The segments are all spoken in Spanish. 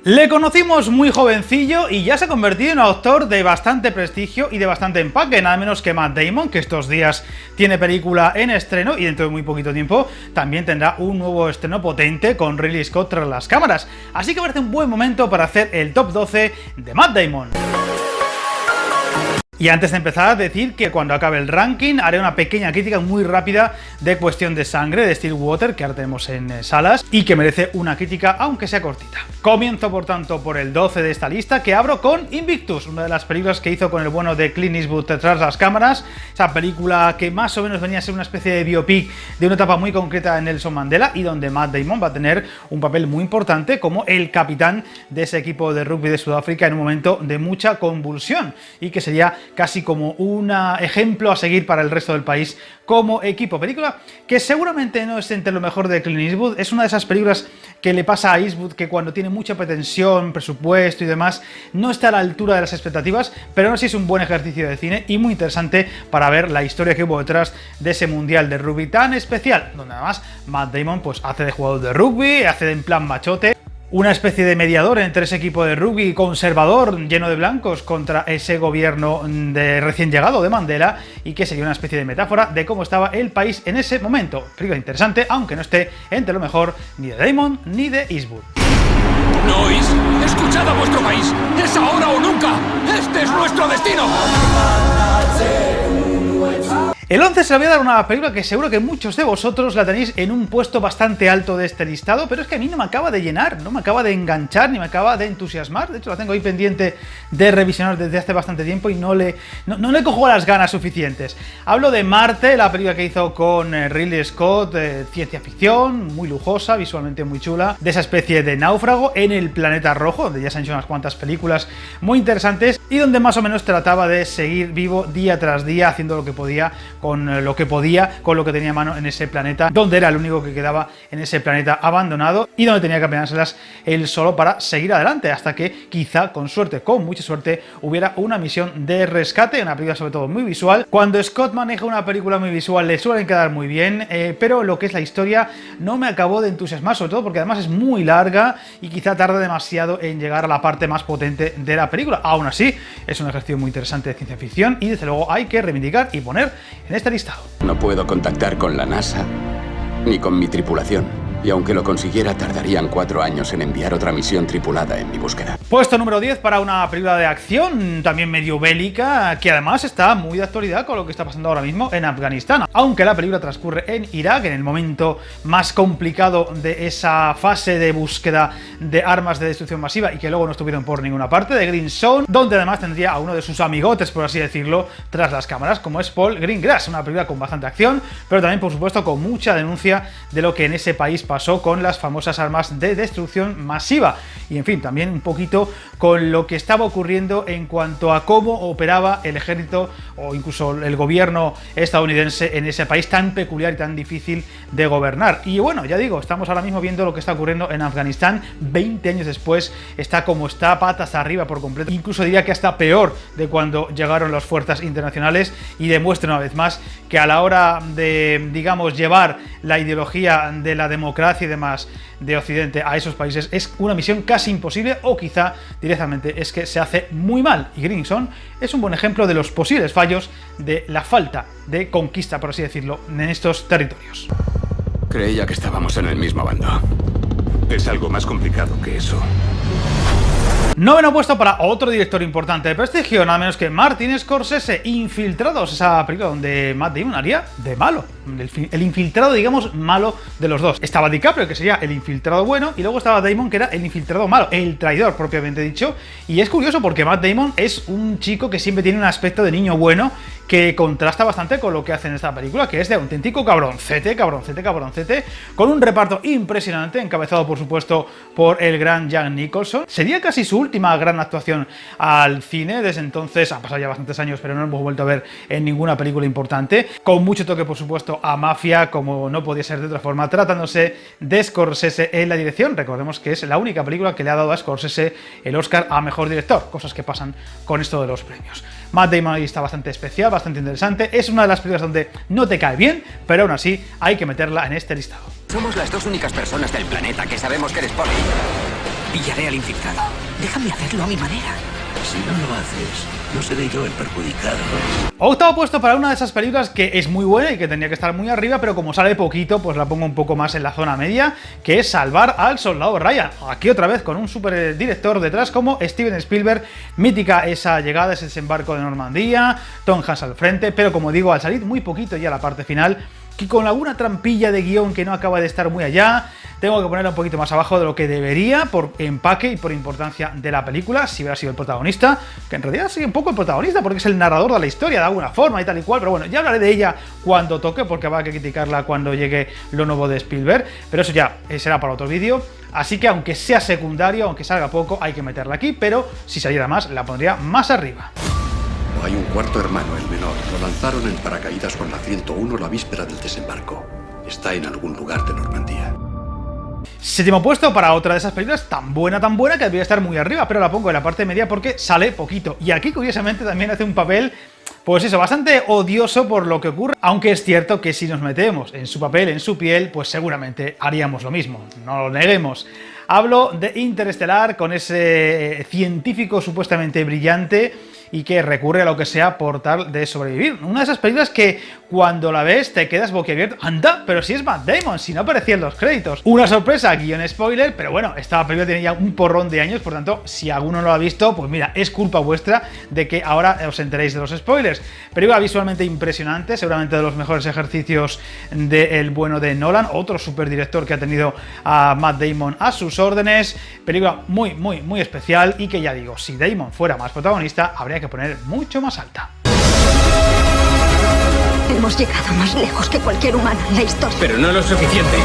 Le conocimos muy jovencillo y ya se ha convertido en un actor de bastante prestigio y de bastante empaque, nada menos que Matt Damon, que estos días tiene película en estreno y dentro de muy poquito tiempo también tendrá un nuevo estreno potente con Ridley Scott tras las cámaras. Así que parece un buen momento para hacer el top 12 de Matt Damon. Y antes de empezar, decir que cuando acabe el ranking haré una pequeña crítica muy rápida de Cuestión de Sangre de Stillwater, que ahora tenemos en salas, y que merece una crítica aunque sea cortita. Comienzo por tanto por el 12 de esta lista, que abro con Invictus, una de las películas que hizo con el bueno de Clint Eastwood tras las cámaras, esa película que más o menos venía a ser una especie de biopic de una etapa muy concreta de Nelson Mandela y donde Matt Damon va a tener un papel muy importante como el capitán de ese equipo de rugby de Sudáfrica en un momento de mucha convulsión y que sería casi como un ejemplo a seguir para el resto del país como equipo. Película que seguramente no es entre lo mejor de Clint Eastwood, es una de esas películas que le pasa a Eastwood que cuando tiene mucha pretensión, presupuesto y demás, no está a la altura de las expectativas, pero aún así es un buen ejercicio de cine y muy interesante para ver la historia que hubo detrás de ese mundial de rugby tan especial, donde además Matt Damon pues hace de jugador de rugby, hace de en plan machote, una especie de mediador entre ese equipo de rugby conservador lleno de blancos contra ese gobierno de recién llegado de Mandela y que sería una especie de metáfora de cómo estaba el país en ese momento. Película interesante, aunque no esté entre lo mejor ni de Damon ni de Eastwood. ¿No oís? ¡Escuchad a vuestro país! ¡Es ahora o nunca! ¡Este es nuestro destino! El 11 se lo voy a dar una película que seguro que muchos de vosotros la tenéis en un puesto bastante alto de este listado, pero es que a mí no me acaba de llenar, no me acaba de enganchar, ni me acaba de entusiasmar. De hecho, la tengo ahí pendiente de revisionar desde hace bastante tiempo y no le cojo las ganas suficientes. Hablo de Marte, la película que hizo con Ridley Scott, ciencia ficción, muy lujosa, visualmente muy chula, de esa especie de náufrago en el planeta rojo, donde ya se han hecho unas cuantas películas muy interesantes y donde más o menos trataba de seguir vivo día tras día, haciendo lo que podía con lo que tenía a mano en ese planeta, donde era el único que quedaba en ese planeta abandonado y donde tenía que apañárselas él solo para seguir adelante, hasta que quizá con suerte, con mucha suerte, hubiera una misión de rescate, una película sobre todo muy visual. Cuando Scott maneja una película muy visual le suelen quedar muy bien, pero lo que es la historia no me acabó de entusiasmar, sobre todo porque además es muy larga y quizá tarda demasiado en llegar a la parte más potente de la película. Aún así, es un ejercicio muy interesante de ciencia ficción y desde luego hay que reivindicar y poner en este listado. No puedo contactar con la NASA ni con mi tripulación. Y aunque lo consiguiera, tardarían 4 años en enviar otra misión tripulada en mi búsqueda. Puesto número 10 para una película de acción, también medio bélica, que además está muy de actualidad con lo que está pasando ahora mismo en Afganistán. Aunque la película transcurre en Irak, en el momento más complicado de esa fase de búsqueda de armas de destrucción masiva y que luego no estuvieron por ninguna parte, de Green Zone, donde además tendría a uno de sus amigotes, por así decirlo, tras las cámaras, como es Paul Greengrass. Una película con bastante acción, pero también, por supuesto, con mucha denuncia de lo que en ese país pasó con las famosas armas de destrucción masiva y en fin, también un poquito con lo que estaba ocurriendo en cuanto a cómo operaba el ejército o incluso el gobierno estadounidense en ese país tan peculiar y tan difícil de gobernar. Y bueno, ya digo, estamos ahora mismo viendo lo que está ocurriendo en Afganistán 20 años después, está como está, patas arriba por completo, incluso diría que hasta peor de cuando llegaron las fuerzas internacionales y demuestra una vez más que a la hora de, digamos, llevar la ideología de la democracia y demás de Occidente a esos países es una misión casi imposible o quizá directamente es que se hace muy mal. Y Green Zone es un buen ejemplo de los posibles fallos de la falta de conquista, por así decirlo, en estos territorios. Creía que estábamos en el mismo bando. Es algo más complicado que eso. Noveno puesto para otro director importante de prestigio, nada menos que Martin Scorsese, Infiltrados, esa película donde Matt Damon haría de malo, el infiltrado, digamos, malo de los dos. Estaba DiCaprio, que sería el infiltrado bueno, y luego estaba Damon, que era el infiltrado malo, el traidor propiamente dicho. Y es curioso porque Matt Damon es un chico que siempre tiene un aspecto de niño bueno, que contrasta bastante con lo que hace en esta película, que es de auténtico cabroncete, con un reparto impresionante, encabezado por supuesto por el gran Jack Nicholson. Sería casi su última gran actuación al cine, desde entonces ha pasado ya bastantes años, pero no lo hemos vuelto a ver en ninguna película importante, con mucho toque por supuesto a mafia, como no podía ser de otra forma, tratándose de Scorsese en la dirección. Recordemos que es la única película que le ha dado a Scorsese el Oscar a Mejor Director, cosas que pasan con esto de los premios. Matt Damon ahí está bastante especial, bastante interesante, es una de las películas donde no te cae bien, pero aún así hay que meterla en este listado. Somos las dos únicas personas del planeta que sabemos que eres poli. Pillaré al infiltrado. Déjame hacerlo a mi manera. Si no lo haces, no seré yo el perjudicado. Octavo puesto para una de esas películas que es muy buena y que tendría que estar muy arriba, pero como sale poquito, pues la pongo un poco más en la zona media, que es Salvar al Soldado Ryan. Aquí otra vez con un super director detrás como Steven Spielberg. Mítica esa llegada, ese desembarco de Normandía, Tom Hanks al frente, pero como digo, al salir muy poquito ya la parte final, que con alguna trampilla de guión que no acaba de estar muy allá, tengo que ponerla un poquito más abajo de lo que debería por empaque y por importancia de la película, si hubiera sido el protagonista, que en realidad sigue un poco el protagonista porque es el narrador de la historia de alguna forma y tal y cual, pero bueno, ya hablaré de ella cuando toque porque va a criticarla cuando llegue lo nuevo de Spielberg, pero eso ya será para otro vídeo, así que aunque sea secundario, aunque salga poco, hay que meterla aquí, pero si saliera más, la pondría más arriba. Hay un cuarto hermano, el menor. Lo lanzaron en paracaídas con la 101 la víspera del desembarco. Está en algún lugar de Normandía. Séptimo puesto para otra de esas películas tan buena que debería estar muy arriba, pero la pongo en la parte media porque sale poquito. Y aquí, curiosamente, también hace un papel, pues eso, bastante odioso por lo que ocurre, aunque es cierto que si nos metemos en su papel, en su piel, pues seguramente haríamos lo mismo, no lo neguemos. Hablo de Interestelar, con ese científico supuestamente brillante y que recurre a lo que sea por tal de sobrevivir. Una de esas películas que cuando la ves te quedas boquiabierto. ¡Anda! Pero si es Matt Damon, si no aparecía en los créditos. Una sorpresa, guión spoiler, pero bueno, esta película tiene ya un porrón de años, por tanto, si alguno no lo ha visto, pues mira, es culpa vuestra de que ahora os enteréis de los spoilers. Película visualmente impresionante, seguramente de los mejores ejercicios del bueno de Nolan, otro superdirector que ha tenido a Matt Damon a sus órdenes. Película muy especial y que ya digo, si Damon fuera más protagonista, habría que poner mucho más alta. Hemos llegado más lejos que cualquier humano en la historia. Pero no lo suficiente.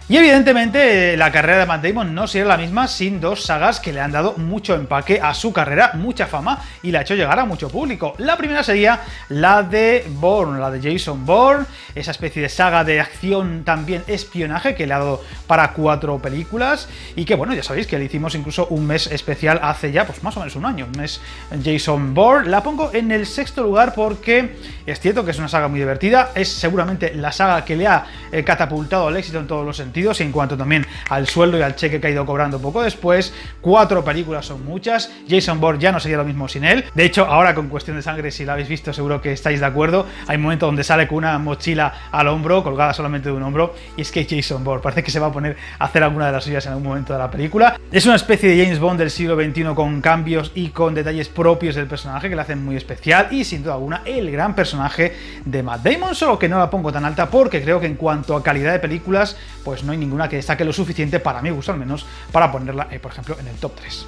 Y evidentemente la carrera de Matt Damon no sería la misma sin dos sagas que le han dado mucho empaque a su carrera, mucha fama y la ha hecho llegar a mucho público. La primera sería la de Bourne, la de Jason Bourne, esa especie de saga de acción también espionaje que le ha dado para 4 películas y que bueno, ya sabéis que le hicimos incluso un mes especial hace ya pues más o menos un año, un mes Jason Bourne. La pongo en el 6º lugar porque es cierto que es una saga muy divertida, es seguramente la saga que le ha catapultado al éxito en todos los sentidos y en cuanto también al sueldo y al cheque que ha ido cobrando poco después. 4 películas son muchas, Jason Bourne ya no sería lo mismo sin él. De hecho, ahora con Cuestión de Sangre, si la habéis visto seguro que estáis de acuerdo, hay un momento donde sale con una mochila al hombro, colgada solamente de un hombro, y es que Jason Bourne parece que se va a poner a hacer alguna de las suyas en algún momento de la película. Es una especie de James Bond del siglo XXI con cambios y con detalles propios del personaje que le hacen muy especial y sin duda alguna el gran personaje de Matt Damon, solo que no la pongo tan alta porque creo que en cuanto a calidad de películas pues no hay ninguna que destaque lo suficiente, para mi gusto al menos, para ponerla, por ejemplo, en el top 3.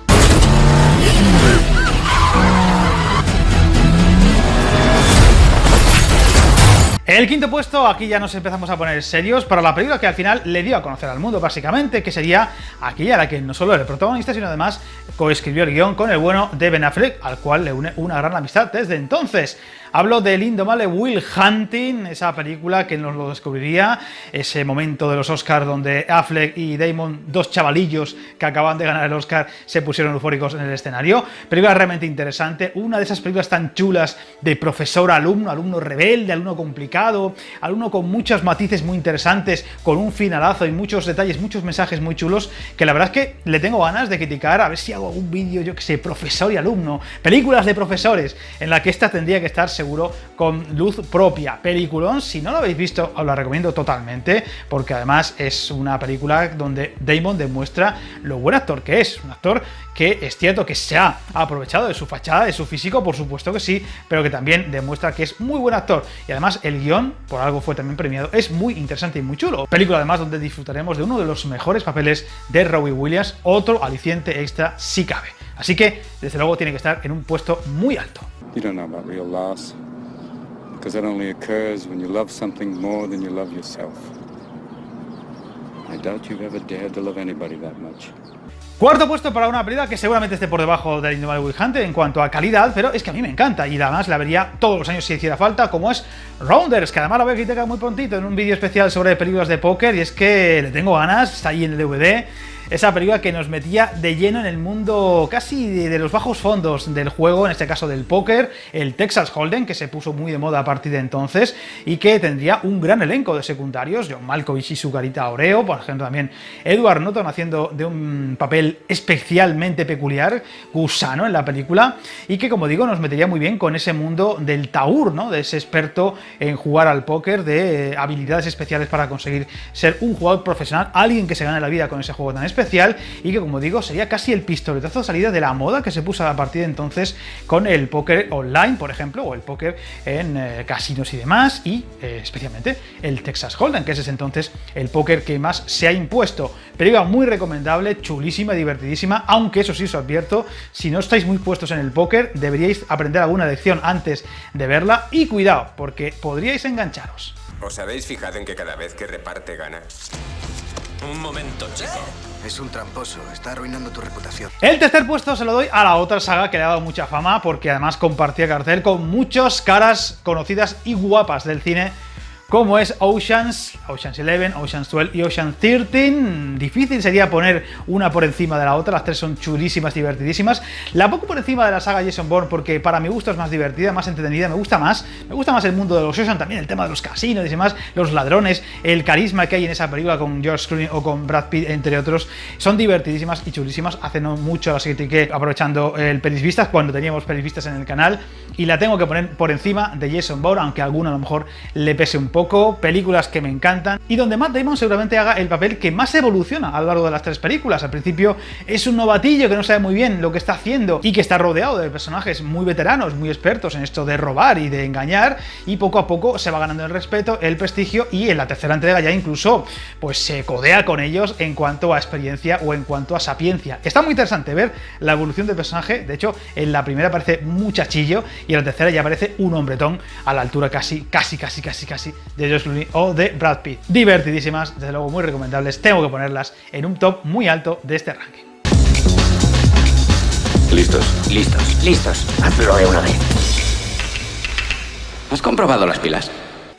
En el 5º puesto, aquí ya nos empezamos a poner serios para la película que al final le dio a conocer al mundo, básicamente, que sería aquella a la que no solo era el protagonista, sino además coescribió el guión con el bueno de Ben Affleck, al cual le une una gran amistad desde entonces. Hablo del indomable Will Hunting, esa película que nos lo descubriría, ese momento de los Oscars donde Affleck y Damon, dos chavalillos que acaban de ganar el Oscar, se pusieron eufóricos en el escenario. Película realmente interesante, una de esas películas tan chulas de profesor-alumno, alumno rebelde, alumno complicado, alumno con muchos matices muy interesantes, con un finalazo y muchos detalles, muchos mensajes muy chulos, que la verdad es que le tengo ganas de criticar, a ver si hago algún vídeo, yo que sé, profesor y alumno, películas de profesores, en la que esta tendría que estar seguro con luz propia. Peliculón, si no lo habéis visto os la recomiendo totalmente porque además es una película donde Damon demuestra lo buen actor que es, un actor que es cierto que se ha aprovechado de su fachada, de su físico, por supuesto que sí, pero que también demuestra que es muy buen actor y además el guión, por algo fue también premiado, es muy interesante y muy chulo. Película además donde disfrutaremos de uno de los mejores papeles de Robbie Williams, otro aliciente extra si cabe. Así que, desde luego, tiene que estar en un puesto muy alto. You don't know about real loss, because that only occurs when you love something more than you love yourself. I doubt you've ever dared to love anybody that much. 4º puesto para una película que seguramente esté por debajo del indomable Will Hunting en cuanto a calidad, pero es que a mí me encanta y además la vería todos los años si hiciera falta, como es Rounders, que además la voy a criticar muy prontito en un vídeo especial sobre películas de póker y es que le tengo ganas, está ahí en el DVD. esa película que nos metía de lleno en el mundo casi de los bajos fondos del juego, en este caso del póker, el Texas Hold'em, que se puso muy de moda a partir de entonces y que tendría un gran elenco de secundarios, John Malkovich y su carita Oreo, por ejemplo también Edward Norton haciendo de un papel especialmente peculiar, gusano en la película, y que, como digo, nos metería muy bien con ese mundo del taur, ¿no? De ese experto en jugar al póker, de habilidades especiales para conseguir ser un jugador profesional, alguien que se gane la vida con ese juego tan especial, y que, como digo, sería casi el pistoletazo de salida de la moda que se puso a partir de entonces con el póker online, por ejemplo, o el póker en casinos y demás, y especialmente el Texas Hold'em, que es ese entonces el póker que más se ha impuesto. Película muy recomendable, chulísima, divertidísima, aunque eso sí os advierto, si no estáis muy puestos en el póker, deberíais aprender alguna lección antes de verla, y cuidado, porque podríais engancharos. ¿Os habéis fijado en que cada vez que reparte gana? Un momento, chico. Es un tramposo, está arruinando tu reputación. El tercer puesto se lo doy a la otra saga que le ha dado mucha fama, porque además compartía cartel con muchas caras conocidas y guapas del cine, como es Ocean's 11, Ocean's 12 y Ocean's 13. Difícil sería poner una por encima de la otra, las tres son chulísimas, divertidísimas. La pongo por encima de la saga Jason Bourne porque para mi gusto es más divertida, más entretenida, me gusta más el mundo de los Ocean, también el tema de los casinos y demás, los ladrones, el carisma que hay en esa película con George Clooney o con Brad Pitt, entre otros, son divertidísimas y chulísimas. Hace no mucho las critiqué aprovechando el Pelis Vistas, cuando teníamos Pelis Vistas en el canal, y la tengo que poner por encima de Jason Bourne, aunque a alguno a lo mejor le pese un poco. Películas que me encantan y donde Matt Damon seguramente haga el papel que más evoluciona a lo largo de las tres películas. Al principio es un novatillo que no sabe muy bien lo que está haciendo y que está rodeado de personajes muy veteranos, muy expertos en esto de robar y de engañar, y poco a poco se va ganando el respeto, el prestigio, y en la tercera entrega ya incluso pues se codea con ellos en cuanto a experiencia o en cuanto a sapiencia. Está muy interesante ver la evolución del personaje. De hecho, en la primera parece muchachillo y en la tercera ya parece un hombretón a la altura casi de George Clooney o de Brad Pitt. Divertidísimas, desde luego muy recomendables, tengo que ponerlas en un top muy alto de este ranking. ¿Listos? Listos. Hazlo de una vez. ¿Has comprobado las pilas?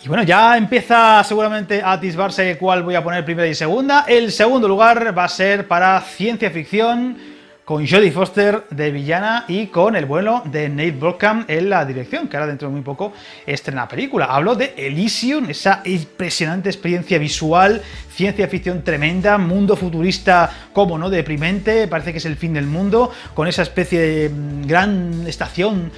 Y bueno, ya empieza seguramente a atisbarse cuál voy a poner primera y segunda. El segundo lugar va a ser para ciencia ficción, con Jodie Foster de villana y con el bueno de Nate Blomkamp en la dirección, que ahora dentro de muy poco estrena película. Hablo de Elysium, esa impresionante experiencia visual, ciencia ficción tremenda, mundo futurista, como no, deprimente, parece que es el fin del mundo, con esa especie de gran estación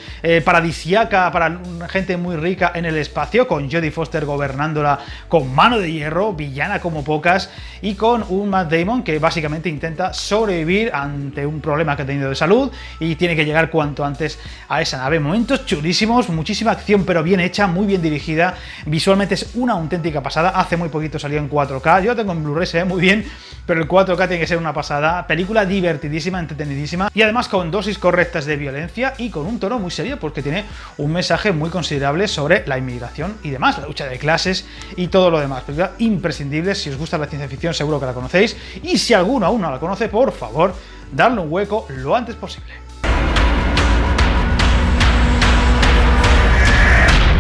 paradisíaca para gente muy rica en el espacio, con Jodie Foster gobernándola con mano de hierro, villana como pocas, y con un Matt Damon que básicamente intenta sobrevivir ante un problema que ha tenido de salud y tiene que llegar cuanto antes a esa nave. Momentos chulísimos, muchísima acción pero bien hecha, muy bien dirigida, visualmente es una auténtica pasada. Hace muy poquito salió en 4K, yo la tengo en Blu-ray, se ve muy bien, pero el 4K tiene que ser una pasada. Película divertidísima, entretenidísima y además con dosis correctas de violencia y con un tono muy serio porque tiene un mensaje muy considerable sobre la inmigración y demás, la lucha de clases y todo lo demás. Película imprescindible. Si os gusta la ciencia ficción seguro que la conocéis, y si alguno aún no la conoce, por favor, darle un hueco lo antes posible.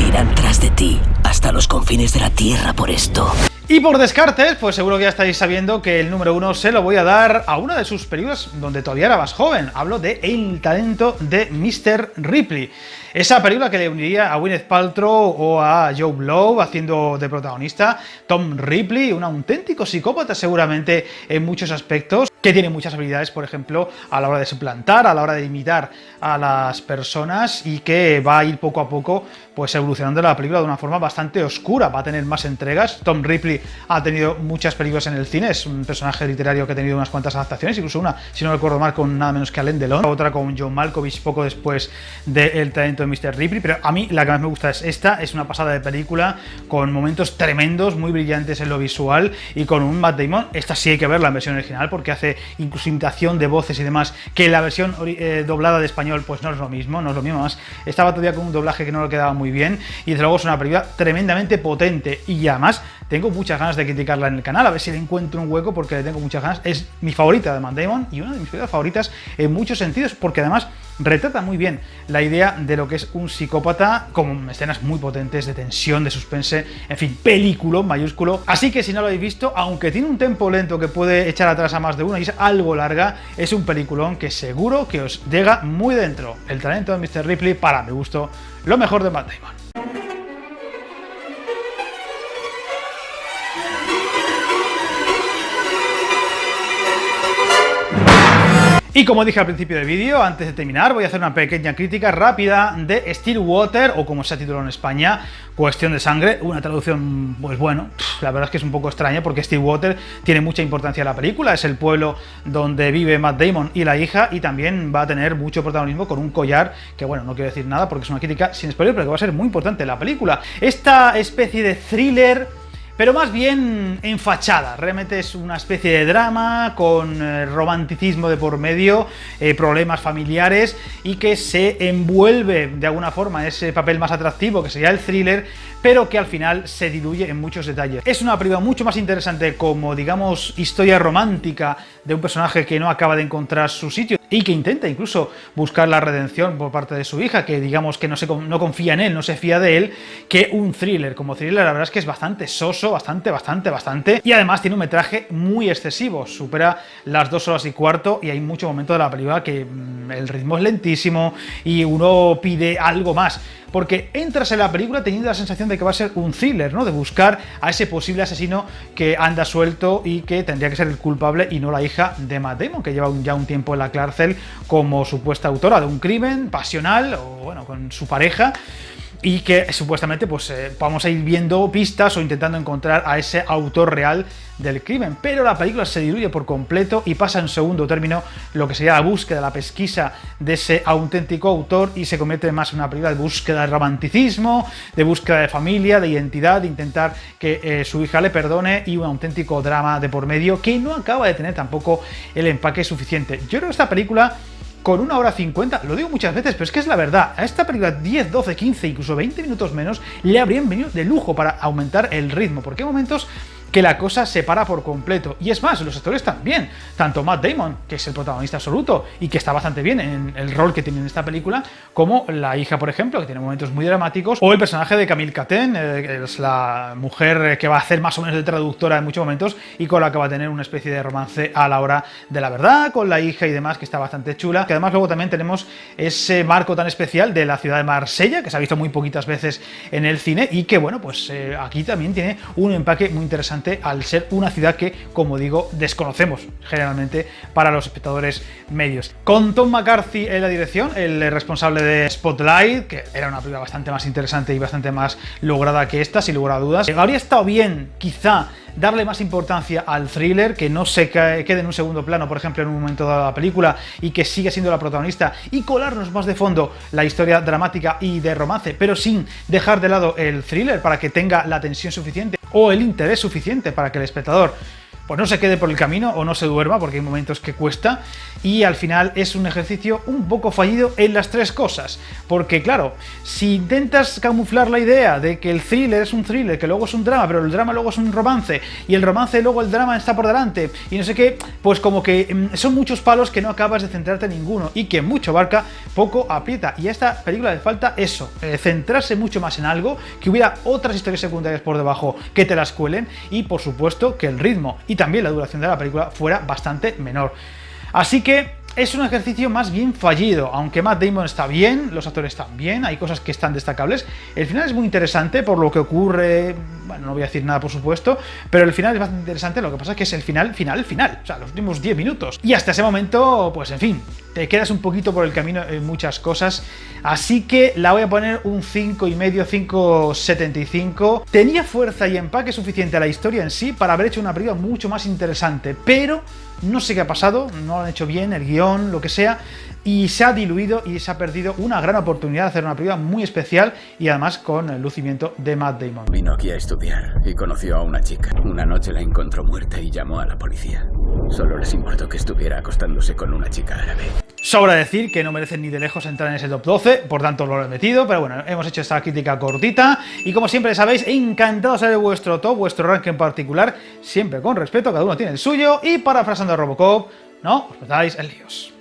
Irán tras de ti hasta los confines de la tierra por esto. Y por descartes, pues seguro que ya estáis sabiendo que el número 1 se lo voy a dar a una de sus películas donde todavía era más joven. Hablo de El talento de Mr. Ripley. Esa película que le uniría a Gwyneth Paltrow o a Joe Blow haciendo de protagonista Tom Ripley, un auténtico psicópata seguramente en muchos aspectos, que tiene muchas habilidades, por ejemplo, a la hora de suplantar, a la hora de imitar a las personas, y que va a ir poco a poco pues evolucionando la película de una forma bastante oscura. Va a tener más entregas. Tom Ripley ha tenido muchas películas en el cine, es un personaje literario que ha tenido unas cuantas adaptaciones, incluso una, si no recuerdo mal, con nada menos que Alain Delon, otra con John Malkovich poco después de El talento de Mr. Ripley, pero a mí la que más me gusta es esta. Es una pasada de película, con momentos tremendos, muy brillantes en lo visual y con un Matt Damon. Esta sí hay que verla en versión original porque hace incluso imitación de voces y demás, que en la versión doblada de español pues no es lo mismo, más. Estaba todavía con un doblaje que no le quedaba muy bien, y desde luego es una película tremendamente potente, y además tengo muchas ganas de criticarla en el canal, a ver si le encuentro un hueco porque le tengo muchas ganas. Es mi favorita de Matt Damon y una de mis películas favoritas en muchos sentidos, porque además retrata muy bien la idea de lo que es un psicópata, con escenas muy potentes de tensión, de suspense, en fin, película mayúsculo. Así que si no lo habéis visto, aunque tiene un tempo lento que puede echar atrás a más de uno y es algo larga, es un peliculón que seguro que os llega muy dentro. El talento de Mr. Ripley, para mi gusto, lo mejor de Matt Damon. Y como dije al principio del vídeo, antes de terminar voy a hacer una pequeña crítica rápida de Stillwater, o como se ha titulado en España, Cuestión de Sangre, una traducción, pues bueno, la verdad es que es un poco extraña porque Stillwater tiene mucha importancia en la película, es el pueblo donde vive Matt Damon y la hija, y también va a tener mucho protagonismo con un collar, que bueno, no quiero decir nada porque es una crítica sin spoiler, pero que va a ser muy importante en la película. Esta especie de thriller, pero más bien en fachada, realmente es una especie de drama con romanticismo de por medio, problemas familiares, y que se envuelve de alguna forma en ese papel más atractivo que sería el thriller, pero que al final se diluye en muchos detalles. Es una película mucho más interesante como, digamos, historia romántica de un personaje que no acaba de encontrar su sitio y que intenta incluso buscar la redención por parte de su hija, que digamos que no confía en él, no se fía de él, que un thriller. Como thriller la verdad es que es bastante soso, bastante, y además tiene un metraje muy excesivo, supera las 2 horas y cuarto, y hay muchos momentos de la película que el ritmo es lentísimo y uno pide algo más, porque entras en la película teniendo la sensación de que va a ser un thriller, ¿no? De buscar a ese posible asesino que anda suelto y que tendría que ser el culpable y no la hija de Matt Damon, que lleva ya un tiempo en la cárcel como supuesta autora de un crimen pasional, o bueno, con su pareja, y que supuestamente pues vamos a ir viendo pistas o intentando encontrar a ese autor real del crimen, pero la película se diluye por completo y pasa en segundo término lo que sería la búsqueda, la pesquisa de ese auténtico autor, y se convierte más en una película de búsqueda de romanticismo, de búsqueda de familia, de identidad, de intentar que su hija le perdone, y un auténtico drama de por medio que no acaba de tener tampoco el empaque suficiente. Yo creo que esta película, con 1 hora 50, lo digo muchas veces, pero es que es la verdad, a esta película 10, 12, 15, incluso 20 minutos menos le habrían venido de lujo para aumentar el ritmo, porque hay momentos que la cosa se para por completo. Y es más, los actores también, tanto Matt Damon, que es el protagonista absoluto y que está bastante bien en el rol que tiene en esta película, como la hija, por ejemplo, que tiene momentos muy dramáticos, o el personaje de Camille Caten, que es la mujer que va a hacer más o menos de traductora en muchos momentos y con la que va a tener una especie de romance a la hora de la verdad, con la hija y demás, que está bastante chula. Que además luego también tenemos ese marco tan especial de la ciudad de Marsella, que se ha visto muy poquitas veces en el cine, y que bueno, pues aquí también tiene un empaque muy interesante al ser una ciudad que, como digo, desconocemos generalmente para los espectadores medios. Con Tom McCarthy en la dirección, el responsable de Spotlight, que era una película bastante más interesante y bastante más lograda que esta, sin lugar a dudas. Habría estado bien, quizá, darle más importancia al thriller, que no se quede en un segundo plano, por ejemplo, en un momento dado de la película, y que siga siendo la protagonista, y colarnos más de fondo la historia dramática y de romance, pero sin dejar de lado el thriller, para que tenga la tensión suficiente o el interés suficiente para que el espectador pues no se quede por el camino o no se duerma, porque hay momentos que cuesta, y al final es un ejercicio un poco fallido en las tres cosas, porque claro, si intentas camuflar la idea de que el thriller es un thriller, que luego es un drama, pero el drama luego es un romance, y el romance luego el drama está por delante, y no sé qué, pues como que son muchos palos que no acabas de centrarte en ninguno, y que mucho abarca, poco aprieta, y a esta película le falta eso, centrarse mucho más en algo, que hubiera otras historias secundarias por debajo que te las cuelen, y por supuesto que el ritmo y también la duración de la película fuera bastante menor. Así que es un ejercicio más bien fallido, aunque Matt Damon está bien, los actores están bien, hay cosas que están destacables. El final es muy interesante por lo que ocurre, bueno, no voy a decir nada por supuesto, pero el final es bastante interesante, lo que pasa es que es el final, o sea, los últimos 10 minutos. Y hasta ese momento, pues en fin, te quedas un poquito por el camino en muchas cosas, así que la voy a poner un 5,5, 5,75. Tenía fuerza y empaque suficiente a la historia en sí para haber hecho una película mucho más interesante, pero no sé qué ha pasado, no lo han hecho bien, el guión, lo que sea, y se ha diluido y se ha perdido una gran oportunidad de hacer una película muy especial y además con el lucimiento de Matt Damon. Vino aquí a estudiar y conoció a una chica. Una noche la encontró muerta y llamó a la policía. Solo les importó que estuviera acostándose con una chica árabe. Sobra decir que no merecen ni de lejos entrar en ese top 12, por tanto lo he metido, pero bueno, hemos hecho esta crítica cortita y como siempre sabéis, encantado de saber vuestro top, vuestro ranking en particular, siempre con respeto, cada uno tiene el suyo y parafraseando a Robocop, no os metáis en líos.